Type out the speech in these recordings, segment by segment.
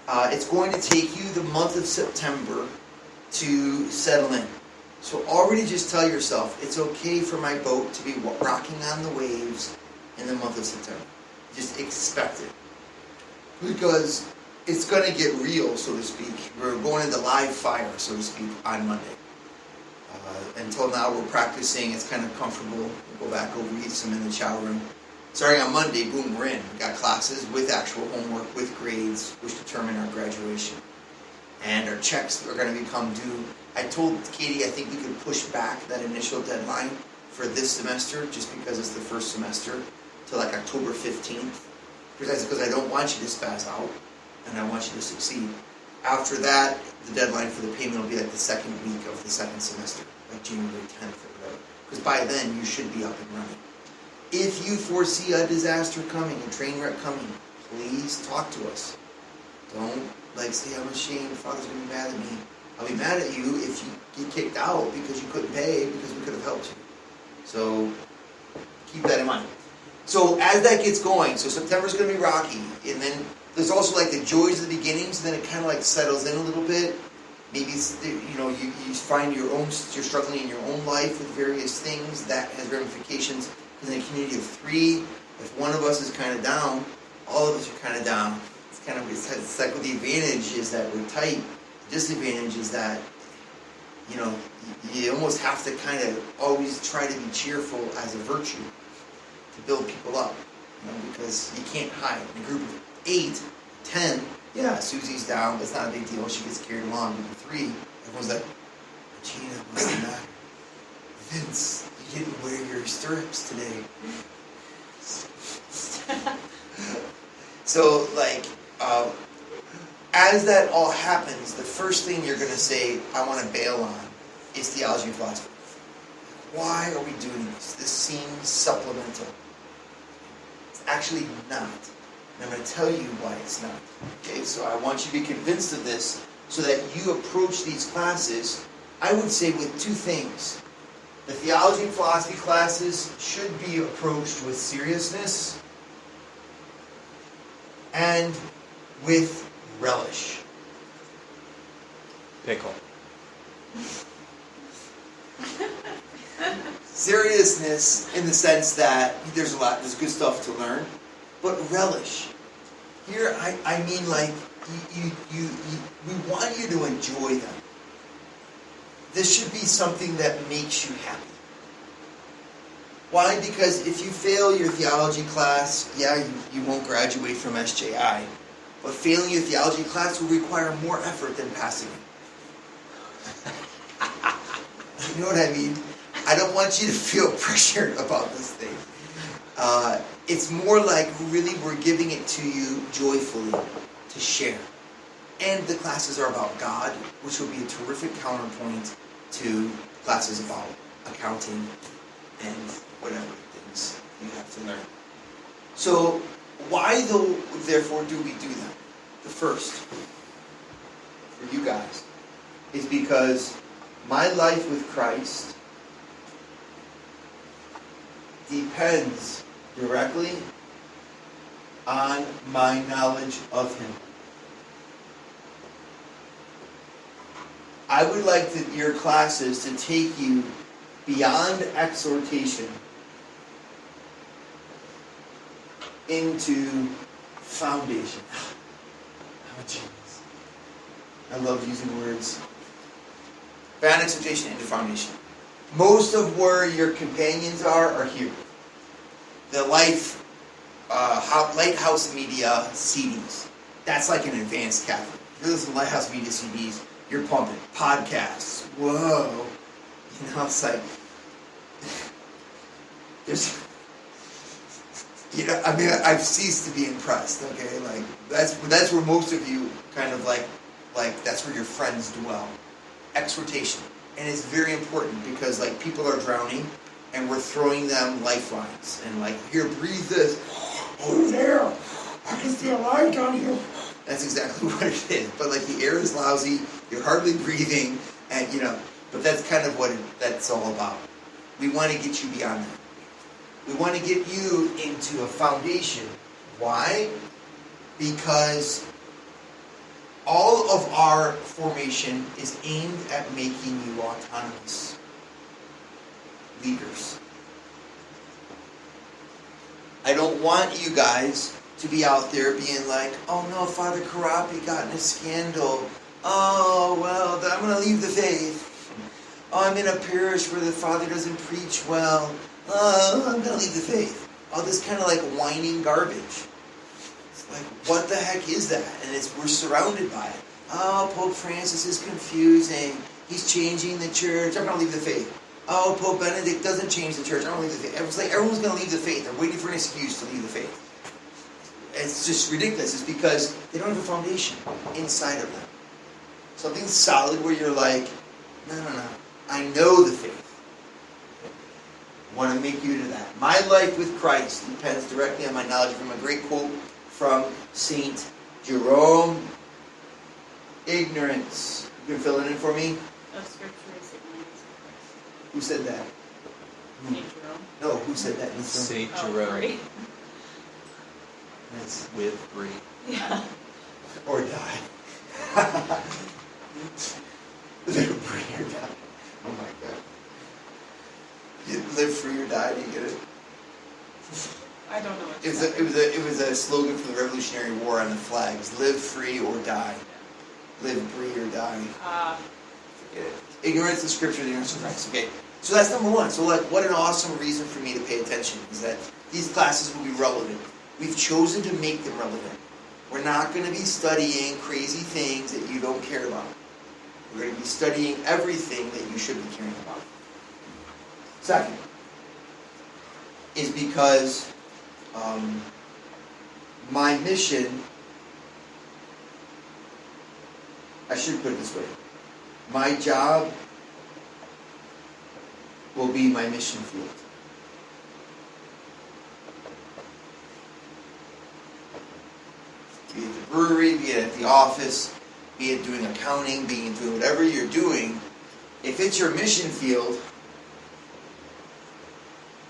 It's going to take you the month of September to settle in. So already just tell yourself, it's okay for my boat to be rocking on the waves in the month of September. Just expect it. Because it's going to get real, so to speak. We're going into live fire, so to speak, on Monday. Until now, we're practicing. It's kind of comfortable. We'll go back over, eat some in the chow room. Starting on Monday, boom, we're in. We got classes with actual homework, with grades, which determine our graduation. And our checks are going to become due. I told Katie I think we could push back that initial deadline for this semester, just because it's the first semester, to like October 15th. Precisely because I don't want you to spaz out, and I want you to succeed. After that, the deadline for the payment will be like the second week of the second semester, like January 10th or whatever. Because by then, you should be up and running. If you foresee a disaster coming, a train wreck coming, please talk to us. Don't say, I'm ashamed, Father's going to be mad at me. I'll be mad at you if you get kicked out because you couldn't pay, because we could have helped you. So keep that in mind. So as that gets going, so September's going to be rocky, and then there's also like the joys of the beginnings, and then it kind of like settles in a little bit. Maybe you find you're struggling in your own life with various things that has ramifications. In a community of 3, if one of us is kind of down, all of us are kind of down. It's like the advantage is that we're tight. The disadvantage is that you almost have to kind of always try to be cheerful as a virtue to build people up, because you can't hide. In a group of 8, 10, yeah, Susie's down, but it's not a big deal. She gets carried along. In 3, everyone's like, Gina, what's the matter? Vince, you didn't wear your stirrups today. So, as that all happens, the first thing you're going to say, I want to bail on, is theology and philosophy. Why are we doing this? This seems supplemental. It's actually not. And I'm going to tell you why it's not. Okay, so I want you to be convinced of this so that you approach these classes, I would say, with 2 things. The theology and philosophy classes should be approached with seriousness and with relish. Pickle. Seriousness in the sense that there's good stuff to learn, but relish. Here, I mean we want you to enjoy them. This should be something that makes you happy. Why? Because if you fail your theology class, you won't graduate from SJI. But failing your theology class will require more effort than passing it. You know what I mean? I don't want you to feel pressured about this thing. It's more like really we're giving it to you joyfully to share. And the classes are about God, which will be a terrific counterpoint to classes about accounting and whatever things you have to learn. So, why therefore do we do that? The first, for you guys, is because my life with Christ depends directly on my knowledge of Him. I would like your classes to take you beyond exhortation into foundation. Oh, Jesus. I love using words. Beyond exhortation into foundation. Most of where your companions are here. The Lighthouse Media CDs. That's like an advanced Catholic. If you listen to Lighthouse Media CDs, you're pumping. Podcasts. Whoa. It's like, there's, I've ceased to be impressed, okay? That's where most of you kind of like that's where your friends dwell. Exhortation. And it's very important because people are drowning and we're throwing them lifelines. And here, breathe this. Over there. I can see a light down here. That's exactly what it is. But the air is lousy, you're hardly breathing, and but that's kind of what that's all about. We want to get you beyond that. We want to get you into a foundation. Why? Because our formation is aimed at making you autonomous leaders. I don't want you guys to be out there being like, oh no, Father Karapi got in a scandal. Oh, well, I'm going to leave the faith. Oh, I'm in a parish where the Father doesn't preach well. Oh, I'm going to leave the faith. All this kind of like whining garbage. It's like, what the heck is that? And we're surrounded by it. Oh, Pope Francis is confusing. He's changing the church. I'm going to leave the faith. Oh, Pope Benedict doesn't change the church. I'm going to leave the faith. It's like everyone's going to leave the faith. They're waiting for an excuse to leave the faith. It's just ridiculous. It's because they don't have a foundation inside of them. Something solid where you're like, no. I know the faith. I want to make you to that. My life with Christ depends directly on my knowledge of Him. A great quote from Saint Jerome. Ignorance. You can fill it in for me? Of Scripture is ignorance of Christ. Who said that? Saint Jerome? No, who said that? Saint Oh, Jerome. great. That's With Brie. Yeah. or die. Live free or die. Oh my God. You live free or die. Do you get it? I don't know what It was a slogan for the Revolutionary War on the flags. Live free or die. Live free or die. Forget it. Ignorance of Scripture, the ignorance of Christ. Okay. So that's number one. So like, what an awesome reason for me to pay attention is that these classes will be relevant. We've chosen to make them relevant. We're not going to be studying crazy things that you don't care about. We're going to be studying everything that you should be caring about. Second is because my mission, I should put it this way, my job will be my mission field. Be it the brewery, be it at the office, be it doing accounting, be it doing whatever you're doing, if it's your mission field,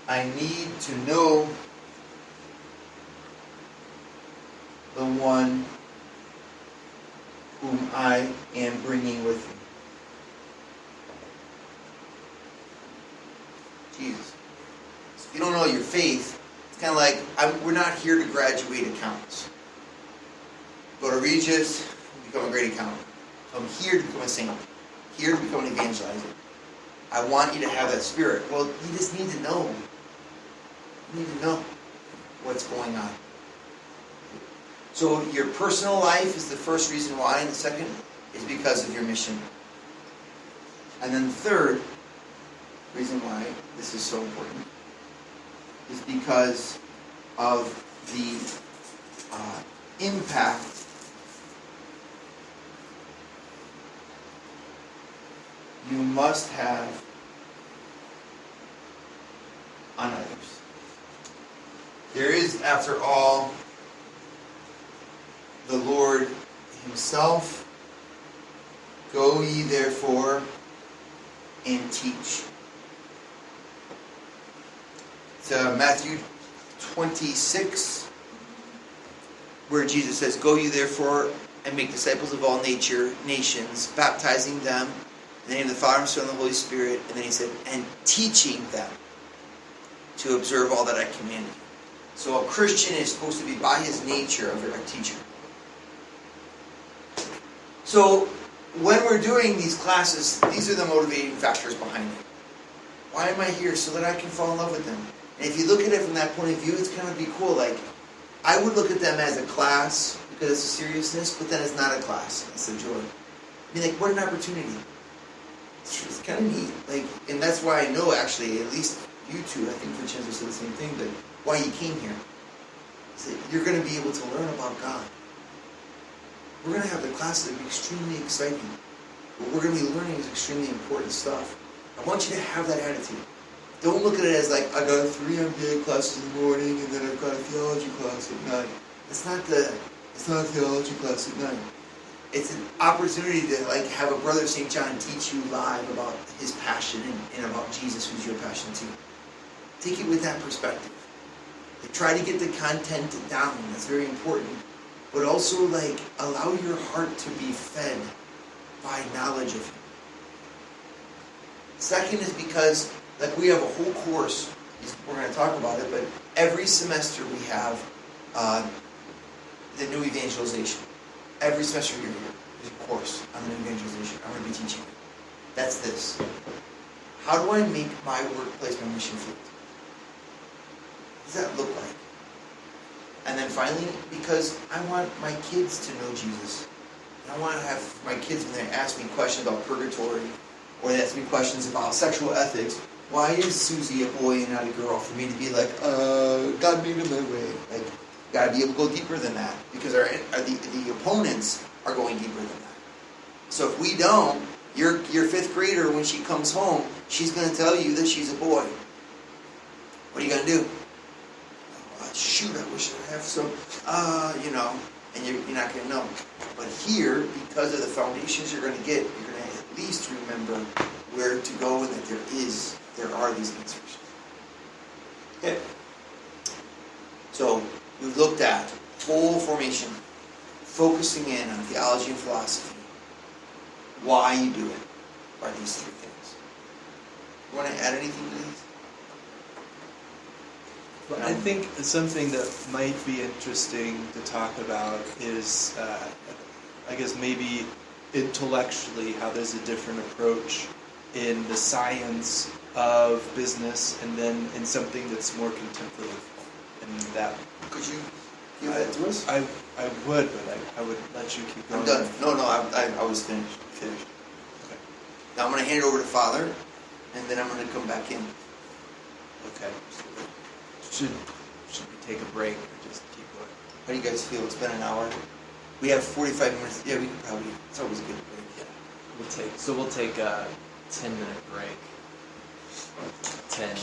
I need to know the one whom I am bringing with me. Jesus. So if you don't know your faith, it's kind of like, we're not here to graduate accountants. Go to Regis, become a great accountant. I'm here to become a saint. Here to become an evangelizer. I want you to have that spirit. Well, you just need to know. You need to know what's going on. So your personal life is the first reason why, and the second is because of your mission. And then the third reason why this is so important is because of the impact you must have on others. There is, after all, the Lord Himself. Go ye therefore and teach. To Matthew 26, where Jesus says, go ye therefore and make disciples of all nations, baptizing them in the name of the Father, and Son, and the Holy Spirit. And then He said, and teaching them to observe all that I commanded you. So a Christian is supposed to be, by his nature, a teacher. So when we're doing these classes, these are the motivating factors behind it. Why am I here? So that I can fall in love with them. And if you look at it from that point of view, it's kind of be cool. Like, I would look at them as a class because it's a seriousness, but then it's not a class. It's a joy. I mean, like, what an opportunity. It's kind of neat. Like, and that's why I know, actually, at least you two, I think Vincenzo said the same thing, but why you came here. Is that you're going to be able to learn about God. We're going to have the classes that be extremely exciting. What we're going to be learning is extremely important stuff. I want you to have that attitude. Don't look at it as like, I got 3 MBA classes in the morning and then I've got a theology class at night. It's not a theology class at night. It's an opportunity to like have a brother St. John teach you live about his passion and about Jesus, who's your passion too. Take it with that perspective. Try to get the content down. That's very important. but also like allow your heart to be fed by knowledge of Him. Second is because like we have a whole course, we're going to talk about it, but every semester we have the new evangelization. Every semester you're here, there's a course on the new evangelization. I'm going to be teaching it. That's this. How do I make my workplace my mission field? What does that look like? And then finally, because I want my kids to know Jesus. And I want to have my kids, when they ask me questions about purgatory, or they ask me questions about sexual ethics, why is Susie a boy and not a girl? For me to be like, God made him that way. Like, gotta be able to go deeper than that. Because the opponents are going deeper than that. So if we don't, your fifth grader, when she comes home, she's going to tell you that she's a boy. What are you going to do? Oh, shoot, I wish I have some, and you're not going to know. But here, because of the foundations you're going to get, you're going to at least remember where to go and that there are these answers. Okay. So, we've looked at whole formation, focusing in on theology and philosophy, why you do it, are these three things. You want to add anything to these? Well, I think something that might be interesting to talk about is, I guess maybe intellectually, how there's a different approach in the science of business and then in something that's more contemplative. And that... Could you give that to us? I would, but I would let you keep going. I'm done. No, I was finished. Okay. Now I'm going to hand it over to Father, and then I'm going to come back in. Okay. Should we take a break or just keep going? How do you guys feel? It's been an hour. We have 45 minutes. Yeah, we can probably. It's always a good break. Yeah. We'll take a 10-minute break. 10.